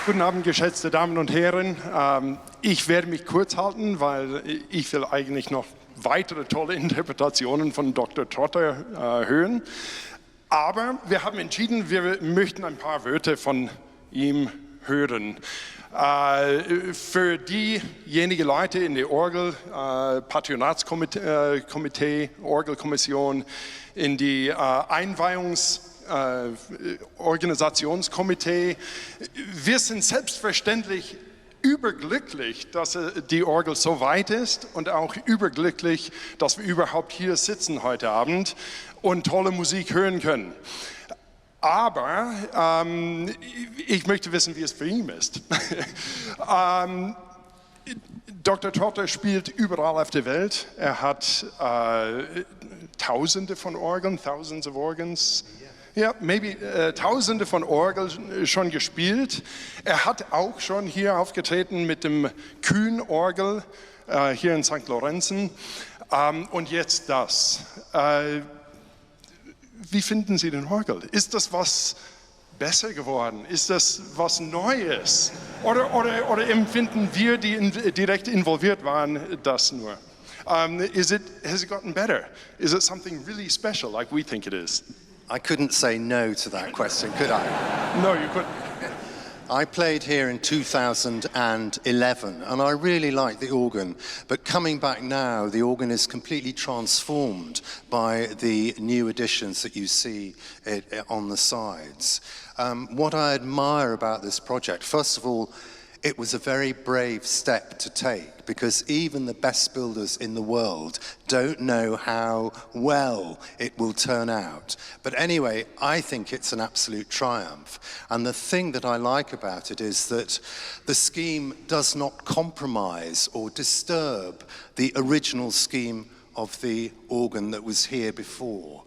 Guten Abend, geschätzte Damen und Herren. Ich werde mich kurz halten, weil ich will eigentlich noch weitere tolle Interpretationen von Dr. Trotter hören. Aber wir haben entschieden, wir möchten ein paar Wörter von ihm hören. Für diejenigen Leute in der Orgel, Patronatskomitee, Orgelkommission, in die Einweihungsorganisationskomitee, wir sind selbstverständlich überglücklich, dass die Orgel so weit ist und auch überglücklich, dass wir überhaupt hier sitzen heute Abend und tolle Musik hören können. Aber ich möchte wissen, wie es für ihn ist. Dr. Trotter spielt überall auf der Welt. Er hat Tausende von Orgeln, thousands of organs. Ja, maybe Tausende von Orgeln schon gespielt. Er hat auch schon hier aufgetreten mit dem Kühn-Orgel hier in St. Lorenzen. Und jetzt das. Wie finden Sie den Orgel? Ist das was besser geworden? Ist das was Neues? Oder empfinden wir, die direkt involviert waren, das nur? Has it gotten better? Is it something really special like we think it is? I couldn't say no to that question, could I? No, you couldn't. I played here in 2011 and I really liked the organ, but coming back now, the organ is completely transformed by the new additions that you see on the sides. What I admire about this project, first of all, it was a very brave step to take because even the best builders in the world don't know how well it will turn out. But anyway, I think it's an absolute triumph. And the thing that I like about it is that the scheme does not compromise or disturb the original scheme of the organ that was here before.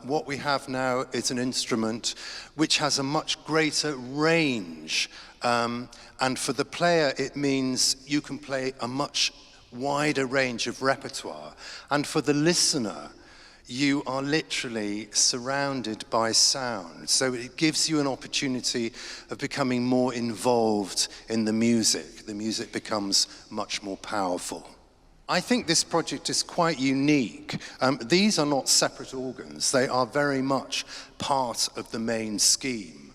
What we have now is an instrument which has a much greater range. And for the player, it means you can play a much wider range of repertoire. And for the listener, you are literally surrounded by sound. So it gives you an opportunity of becoming more involved in the music. The music becomes much more powerful. I think this project is quite unique. These are not separate organs. They are very much part of the main scheme.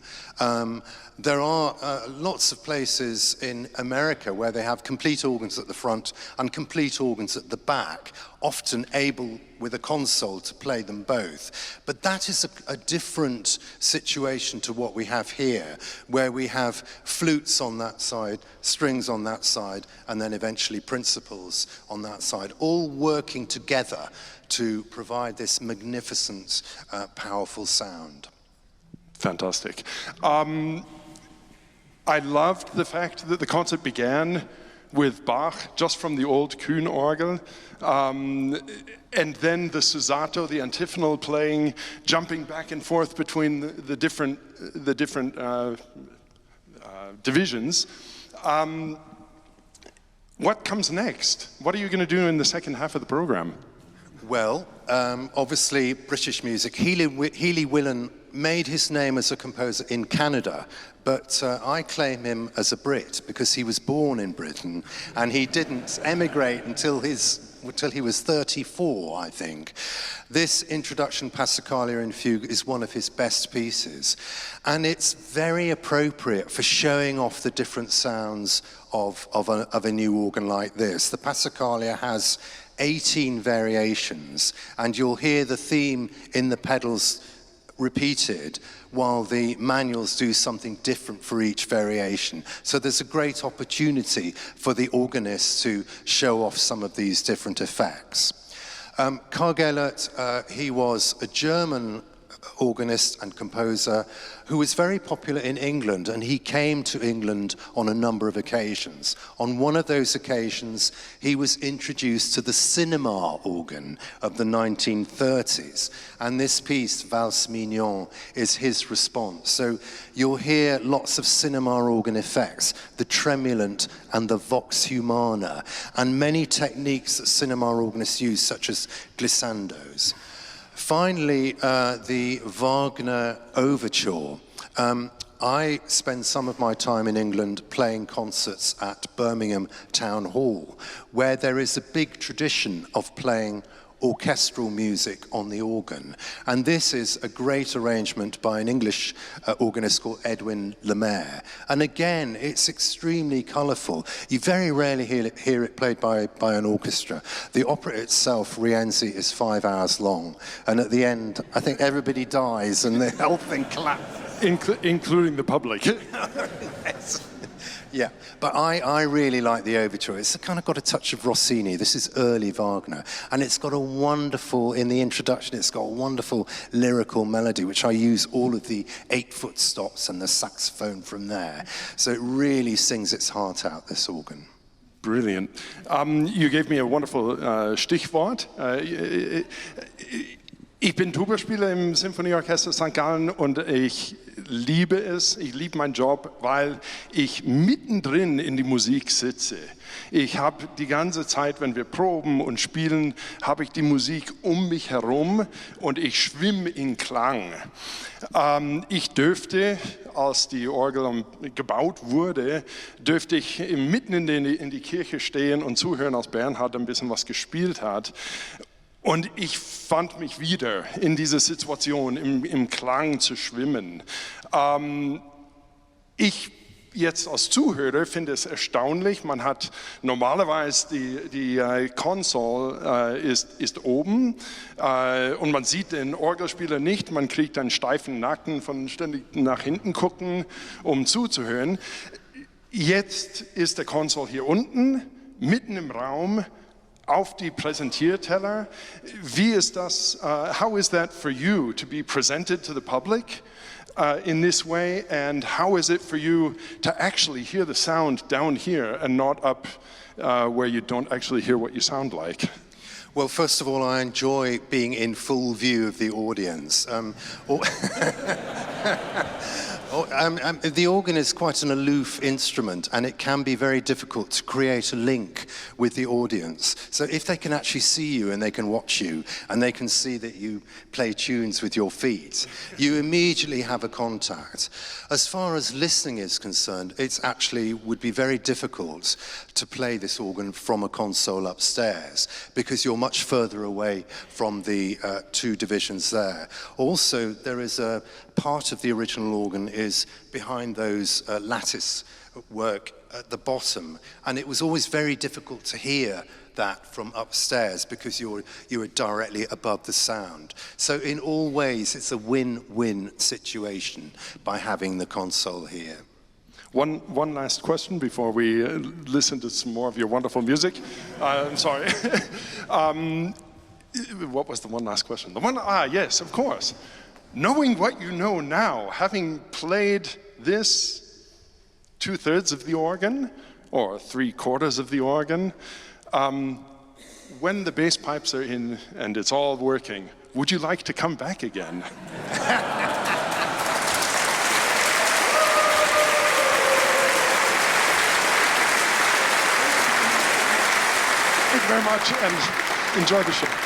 There are lots of places in America where they have complete organs at the front and complete organs at the back, often able with a console to play them both. But that is a different situation to what we have here, where we have flutes on that side, strings on that side, and then eventually principals on that side, all working together to provide this magnificent, powerful sound. Fantastic. I loved the fact that the concert began with Bach, just from the old Kühn orgel, and then the Susato, the antiphonal playing, jumping back and forth between the different divisions. What comes next? What are you going to do in the second half of the program? Well, obviously British music. Healey Willan made his name as a composer in Canada, but I claim him as a Brit because he was born in Britain and he didn't emigrate until he was 34, I think. This introduction, Passacaglia in Fugue, is one of his best pieces, and it's very appropriate for showing off the different sounds of a new organ like this. The Passacaglia has 18 variations, and you'll hear the theme in the pedals repeated while the manuals do something different for each variation. So there's a great opportunity for the organist to show off some of these different effects. Karg-Elert, he was a German organist and composer who was very popular in England, and he came to England on a number of occasions. On one of those occasions, he was introduced to the cinema organ of the 1930s, and this piece, Valse Mignonne, is his response. So you'll hear lots of cinema organ effects, the tremulant and the vox humana, and many techniques that cinema organists use, such as glissandos. Finally, the Wagner Ouverture. I spend some of my time in England playing concerts at Birmingham Town Hall, where there is a big tradition of playing orchestral music on the organ. And this is a great arrangement by an English organist called Edwin Lemaire. And again, it's extremely colourful. You very rarely hear it played by an orchestra. The opera itself, Rienzi, is 5 hours long. And at the end, I think everybody dies and the whole thing collapses. Including the public. Yes. Yeah, but I really like the overture. It's kind of got a touch of Rossini. This is early Wagner. And it's got a wonderful, in the introduction, it's got a wonderful lyrical melody, which I use all of the 8-foot stops and the saxophone from there. So it really sings its heart out, this organ. Brilliant. You gave me a wonderful Stichwort. Ich bin Tuba-Spieler im Symphonieorchester St. Gallen und ich liebe meinen Job, weil ich mittendrin in die Musik sitze. Ich habe die ganze Zeit, wenn wir proben und spielen, habe ich die Musik um mich herum und ich schwimme in Klang. Ich dürfte, als die Orgel gebaut wurde, dürfte ich mitten in die Kirche stehen und zuhören, als Bernhard ein bisschen was gespielt hat. Und ich fand mich wieder in dieser Situation, im Klang zu schwimmen. Ich jetzt als Zuhörer finde es erstaunlich, man hat normalerweise die Console ist oben und man sieht den Orgelspieler nicht, man kriegt einen steifen Nacken von ständig nach hinten gucken, um zuzuhören. Jetzt ist der Console hier unten, mitten im Raum, auf die Präsentierteller. Wie ist das? How is that for you to be presented to the public in this way? And how is it for you to actually hear the sound down here and not up where you don't actually hear what you sound like? Well, first of all, I enjoy being in full view of the audience. The organ is quite an aloof instrument, and it can be very difficult to create a link with the audience. So if they can actually see you and they can watch you and they can see that you play tunes with your feet, you immediately have a contact. As far as listening is concerned, it actually would be very difficult to play this organ from a console upstairs because you're much further away from the two divisions there. Also, there is a part of the original organ is behind those lattice work at the bottom, and it was always very difficult to hear that from upstairs because you were directly above the sound. So in all ways, it's a win-win situation by having the console here. One last question before we listen to some more of your wonderful music. I'm sorry. What was the one last question? Yes, of course. Knowing what you know now, having played this 2/3 of the organ, or 3/4 of the organ, when the bass pipes are in and it's all working, would you like to come back again? Thank you very much and enjoy the show.